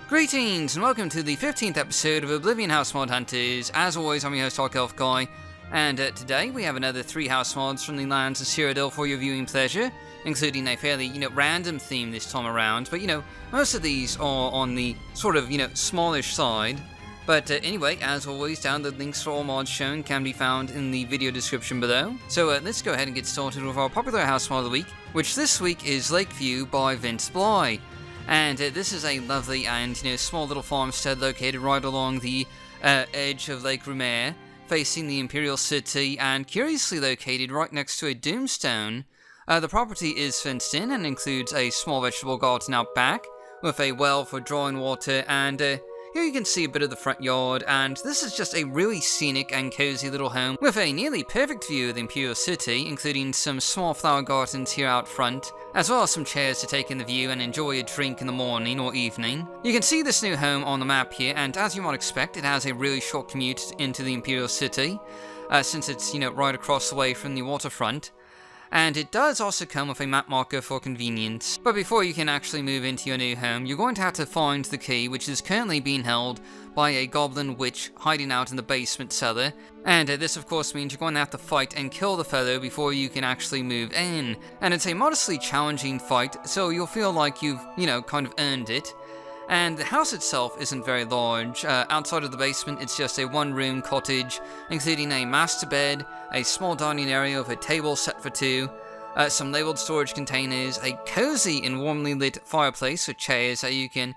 Greetings and welcome to the 15th episode of Oblivion House Mod Hunters. As always, I'm your host, Dark Elf Guy, and today we have another 3 house mods from the lands of Cyrodiil for your viewing pleasure, including a fairly, random theme this time around, but, most of these are on the sort of, smallish side. But anyway, as always, download links for all mods shown can be found in the video description below. So let's go ahead and get started with our popular house mod of the week, which this week is Lakeview by Vince Bly. And this is a lovely and, small little farmstead located right along the edge of Lake Rumere, facing the Imperial City, and curiously located right next to a Doomstone. The property is fenced in and includes a small vegetable garden out back, with a well for drawing water, and here you can see a bit of the front yard, and this is just a really scenic and cozy little home with a nearly perfect view of the Imperial City, including some small flower gardens here out front, as well as some chairs to take in the view and enjoy a drink in the morning or evening. You can see this new home on the map here, and as you might expect, it has a really short commute into the Imperial City, since it's, right across the way from the waterfront. And it does also come with a map marker for convenience. But before you can actually move into your new home, you're going to have to find the key, which is currently being held by a goblin witch hiding out in the basement cellar. And this of course means you're going to have to fight and kill the fellow before you can actually move in. And it's a modestly challenging fight, so you'll feel like you've, kind of earned it. And the house itself isn't very large. Outside of the basement, it's just a one-room cottage, including a master bed, a small dining area with a table set for 2, some labeled storage containers, a cozy and warmly lit fireplace with chairs that you can,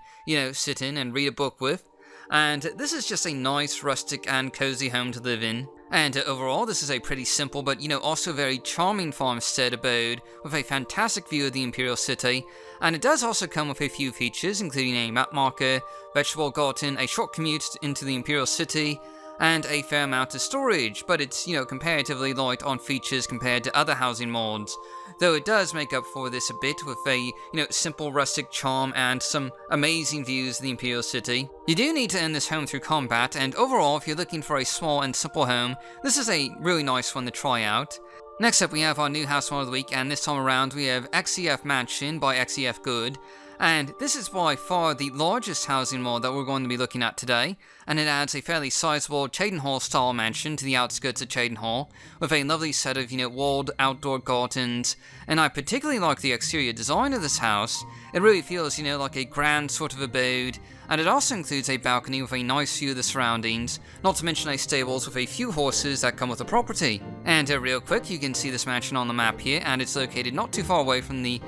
sit in and read a book with. And this is just a nice, rustic and cozy home to live in. And overall, this is a pretty simple but, also very charming farmstead abode with a fantastic view of the Imperial City. And it does also come with a few features, including a map marker, vegetable garden, a short commute into the Imperial City, and a fair amount of storage, but it's, comparatively light on features compared to other housing mods. Though it does make up for this a bit with a, simple rustic charm and some amazing views of the Imperial City. You do need to earn this home through combat, and overall, if you're looking for a small and simple home, this is a really nice one to try out. Next up, we have our new house mod of the week, and this time around we have Xefmansion by Xefgood. And this is by far the largest housing mod that we're going to be looking at today, and it adds a fairly sizable Cheltenhall style mansion to the outskirts of Cheltenhall, with a lovely set of, walled outdoor gardens, and I particularly like the exterior design of this house. It really feels, like a grand sort of abode, and it also includes a balcony with a nice view of the surroundings, not to mention a stables with a few horses that come with the property. And real quick, you can see this mansion on the map here, and it's located not too far away from the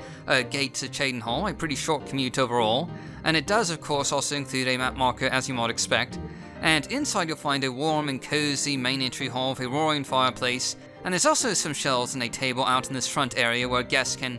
gates of Cheltenhall, a pretty short commute overall, and it does of course also include a map marker as you might expect. And inside you'll find a warm and cozy main entry hall with a roaring fireplace, and there's also some shelves and a table out in this front area where guests can,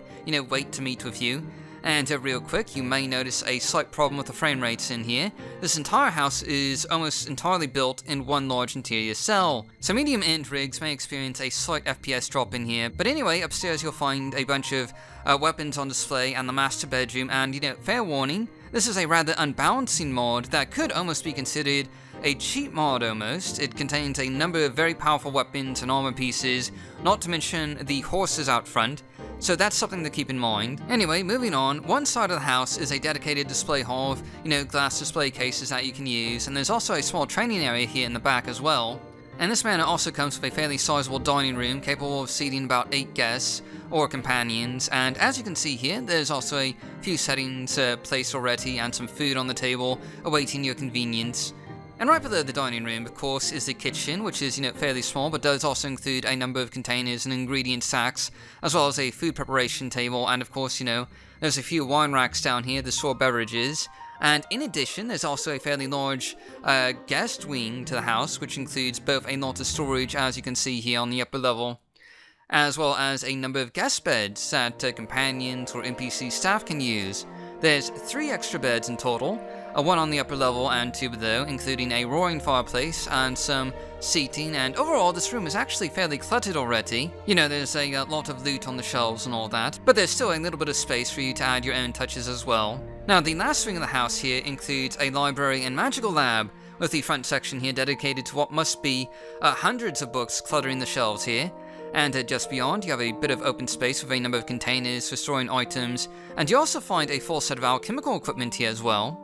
wait to meet with you. And real quick, you may notice a slight problem with the frame rates in here. This entire house is almost entirely built in one large interior cell, so medium-end rigs may experience a slight FPS drop in here. But anyway, upstairs you'll find a bunch of weapons on display and the master bedroom, and fair warning, this is a rather unbalancing mod that could almost be considered a cheap mod almost. It contains a number of very powerful weapons and armor pieces, not to mention the horses out front, so that's something to keep in mind. Anyway, moving on, one side of the house is a dedicated display hall of, glass display cases that you can use, and there's also a small training area here in the back as well. And this manor also comes with a fairly sizable dining room capable of seating about 8 guests or companions, and as you can see here, there's also a few settings placed already and some food on the table awaiting your convenience. And right below the dining room, of course, is the kitchen, which is, fairly small, but does also include a number of containers and ingredient stacks, as well as a food preparation table, and of course, there's a few wine racks down here to store beverages. And in addition, there's also a fairly large guest wing to the house, which includes both a lot of storage, as you can see here on the upper level, as well as a number of guest beds that companions or NPC staff can use. There's 3 extra beds in total, one on the upper level and 2 below, including a roaring fireplace and some seating, and overall this room is actually fairly cluttered already. There's a lot of loot on the shelves and all that, but there's still a little bit of space for you to add your own touches as well. Now, the last wing of the house here includes a library and magical lab, with the front section here dedicated to what must be hundreds of books cluttering the shelves here. And just beyond, you have a bit of open space with a number of containers for storing items, and you also find a full set of alchemical equipment here as well.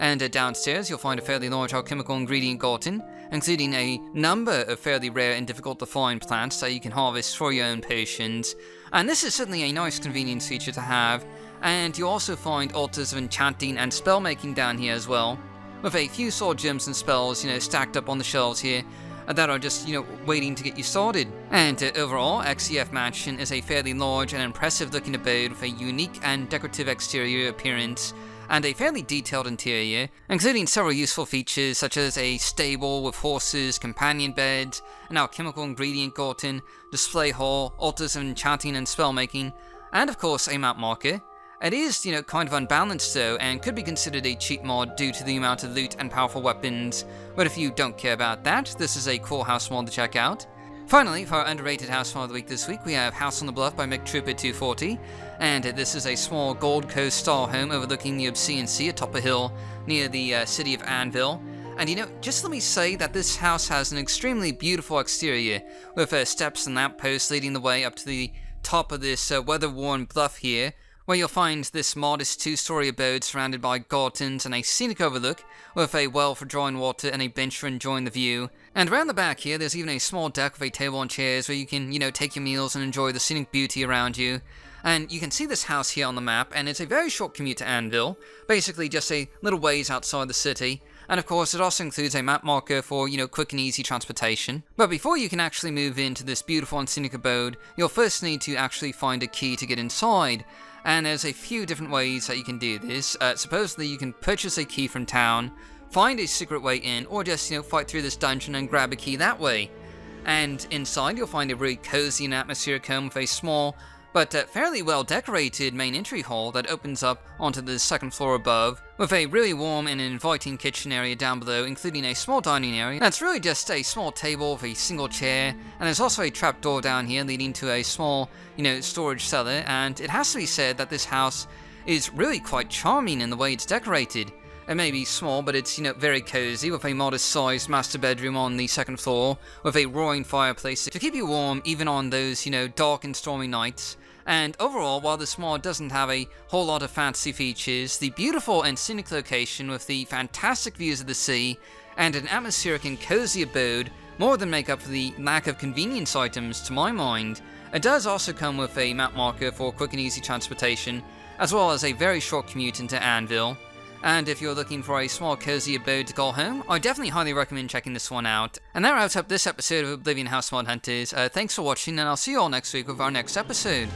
And downstairs you'll find a fairly large alchemical ingredient garden, including a number of fairly rare and difficult to find plants that you can harvest for your own potions. And this is certainly a nice convenience feature to have. And you also find altars of enchanting and spell making down here as well, with a few sword gems and spells, stacked up on the shelves here that are just, waiting to get you started. And overall, Xefmansion is a fairly large and impressive looking abode with a unique and decorative exterior appearance and a fairly detailed interior, including several useful features such as a stable with horses, companion beds, an alchemical ingredient garden, display hall, altars of enchanting and spellmaking, and of course a map marker. It is, kind of unbalanced though, and could be considered a cheat mod due to the amount of loot and powerful weapons, but if you don't care about that, this is a cool house mod to check out. Finally, for our underrated house mod of the week this week, we have House on the Bluff by McTrooper240, and this is a small Gold Coast style home overlooking the Obsidian Sea atop a hill near the city of Anvil. And just let me say that this house has an extremely beautiful exterior, with steps and lampposts leading the way up to the top of this weather-worn bluff here, where you'll find this modest two-story abode surrounded by gardens and a scenic overlook, with a well for drawing water and a bench for enjoying the view. And around the back here, there's even a small deck with a table and chairs where you can, take your meals and enjoy the scenic beauty around you. And you can see this house here on the map, and it's a very short commute to Anvil, basically just a little ways outside the city. And of course, it also includes a map marker for, quick and easy transportation. But before you can actually move into this beautiful and scenic abode, you'll first need to actually find a key to get inside. And there's a few different ways that you can do this. Supposedly you can purchase a key from town, find a secret way in, or just, fight through this dungeon and grab a key that way. And inside you'll find a really cozy and atmospheric home with a small, but fairly well decorated main entry hall that opens up onto the second floor above, with a really warm and inviting kitchen area down below, including a small dining area that's really just a small table with a single chair, and there's also a trapdoor down here leading to a small, storage cellar. And it has to be said that this house is really quite charming in the way it's decorated. It may be small, but it's, very cozy, with a modest-sized master bedroom on the second floor, with a roaring fireplace to keep you warm even on those, dark and stormy nights. And overall, while this mod doesn't have a whole lot of fancy features, the beautiful and scenic location with the fantastic views of the sea, and an atmospheric and cozy abode more than make up for the lack of convenience items to my mind. It does also come with a map marker for quick and easy transportation, as well as a very short commute into Anvil. And if you're looking for a small cozy abode to call home, I definitely highly recommend checking this one out. And that wraps up this episode of Oblivion House Mod Hunters. Thanks for watching, and I'll see you all next week with our next episode.